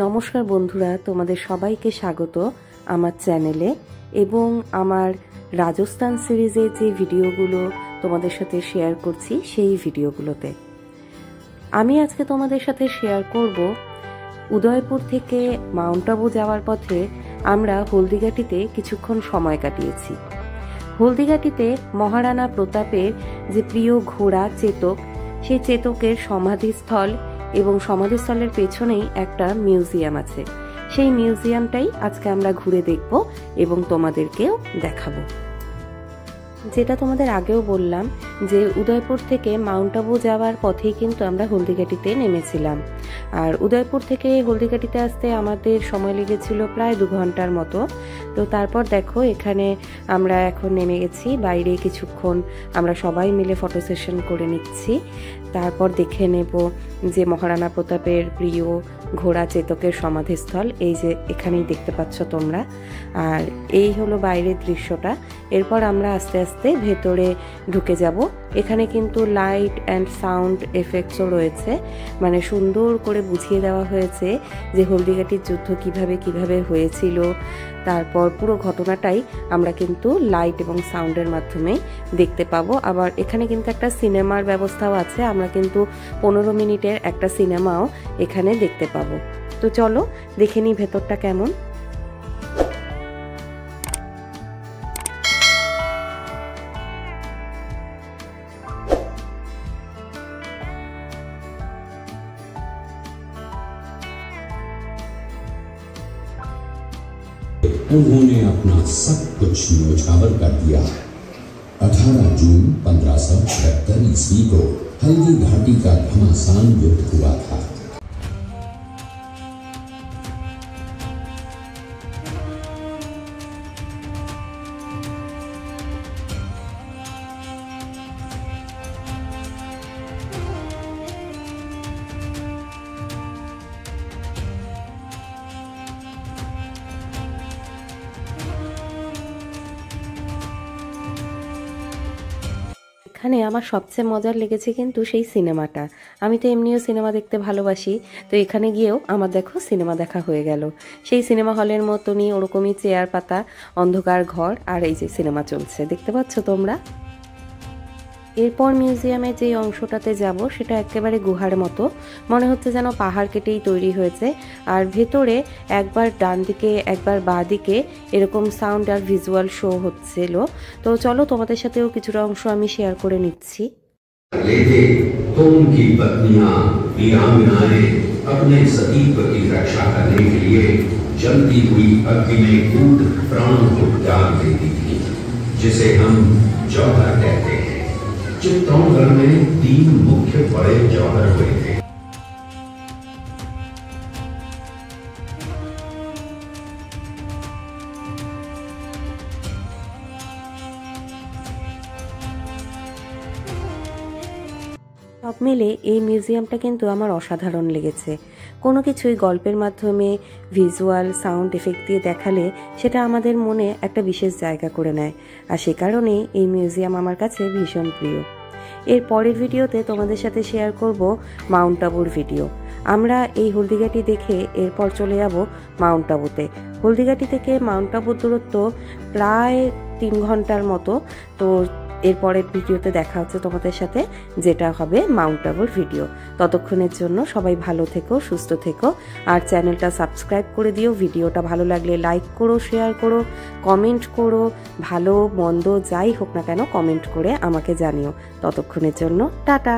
নমস্কার বন্ধুরা, তোমাদের সবাইকে স্বাগত আমার চ্যানেলে এবং আমার রাজস্থান সিরিজের যে ভিডিওগুলো তোমাদের সাথে শেয়ার করছি সেই ভিডিওগুলোতে। আমি আজকে তোমাদের সাথে শেয়ার করব উদয়পুর থেকে মাউন্ট আবু যাওয়ার পথে আমরা হলদিঘাটিতে কিছুক্ষণ সময় কাটিয়েছি। হলদিঘাটিতে মহারানা প্রতাপের যে প্রিয় ঘোড়া চেতক, সেই চেতকের সমাধিস্থল এবং সমাধিস্থলের পেছনেই একটা মিউজিয়াম আছে। সেই মিউজিয়ামটাই আজকে আমরা ঘুরে দেখব এবং তোমাদেরকেও দেখাবো। যেটা তোমাদের আগেও বললাম যে উদয়পুর থেকে মাউন্ট আবু যাওয়ার পথেই কিন্তু আমরা হলদিঘাটিতে নেমেছিলাম। আর উদয়পুর থেকে হলদিঘাটিতে আসতে আমাদের সময় লেগেছিল প্রায় 2 ঘন্টার মতো। তো তারপর দেখো এখানে আমরা এখন নেমে গেছি, বাইরে কিছুক্ষণ আমরা সবাই মিলে ফটো সেশন করে নিচ্ছি। তারপর দেখে নেব যে মহারানা প্রতাপের প্রিয় ঘোড়া চেতকের সমাধিস্থল, এই যে এখানেই দেখতে পাচ্ছ তোমরা। আর এই হলো বাইরের দৃশ্যটা। এরপর আমরা আস্তে আস্তে ভেতরে ঢুকে যাব। এখানে কিন্তু লাইট অ্যান্ড সাউন্ড এফেক্টসও রয়েছে, মানে সুন্দর করে বুঝিয়ে দেওয়া হয়েছে যে হলদিঘাটির যুদ্ধ কিভাবে হয়েছিল। তারপর পুরো ঘটনাটাই আমরা কিন্তু লাইট এবং সাউন্ডের মাধ্যমে দেখতে পাবো। আবার এখানে কিন্তু একটা সিনেমার ব্যবস্থাও আছে, আমরা কিন্তু 15 মিনিটের একটা সিনেমাও এখানে দেখতে পাবো। তো চলো দেখে নিই ভেতরটা কেমন। उन्होंने अपना सब कुछ न्योछावर कर दिया। 18 जून 1573 ईस्वी को हल्दी घाटी का घमासान युद्ध हुआ था। এখানে আমার সবচেয়ে মজার লেগেছে কিন্তু সেই সিনেমাটা। আমি তো এমনিও সিনেমা দেখতে ভালোবাসি, তো এখানে গিয়েও আমার দেখো সিনেমা দেখা হয়ে গেল। সেই সিনেমা হলের মতনই ওরকমই চেয়ার পাতা, অন্ধকার ঘর, আর এই যে সিনেমা চলছে দেখতে পাচ্ছ তোমরা। এরপর মিউজিয়ামে যে অংশটাতে যাব সেটা একেবারে গুহার মতো, মনে হচ্ছে যেন পাহাড় কেটেই তৈরি হয়েছে। আর ভেতরে একবার ডান দিকে একবার বাঁ দিকে এরকম সাউন্ড আর ভিজুয়াল শো হচ্ছিল। তো চলো তোমাদের সাথেও কিছুটা অংশ আমি শেয়ার করে নিচ্ছি। अपने सतीत्व की रक्षा करने के लिए जलती हुई अग्नि में कूद प्राणों को त्याग देती थी, जिसे हम जौहर कहते हैं। चित्तौड़गढ़ में 3 मुख्य बड़े जौहर हुए थे। সব মিলে এই মিউজিয়ামটা কিন্তু আমার অসাধারণ লেগেছে। কোনো কিছুই গল্পের মাধ্যমে ভিজুয়াল সাউন্ড এফেক্ট দিয়ে দেখালে সেটা আমাদের মনে একটা বিশেষ জায়গা করে নেয়। আর সে কারণেই এই মিউজিয়াম আমার কাছে ভীষণ প্রিয়। এর পরের ভিডিওতে তোমাদের সাথে শেয়ার করব মাউন্ট আবুর ভিডিও। আমরা এই হলদিঘাটি দেখে এরপর চলে যাব মাউন্ট আবুতে। হলদিঘাটি থেকে মাউন্ট আবুর দূরত্ব প্রায় 3 ঘন্টার মতো। তো এরপরের ভিডিওতে দেখা হচ্ছে তোমাদের সাথে, যেটা হবে মাউন্ট আবুর ভিডিও। ততক্ষণের জন্য সবাই ভালো থেকো, সুস্থ থেকো, আর চ্যানেলটা সাবস্ক্রাইব করে দিও। ভিডিওটা ভালো লাগলে লাইক করো, শেয়ার করো, কমেন্ট করো, ভালো মন্দ যাই হোক না কেন কমেন্ট করে আমাকে জানিও। ততক্ষণের জন্য টাটা।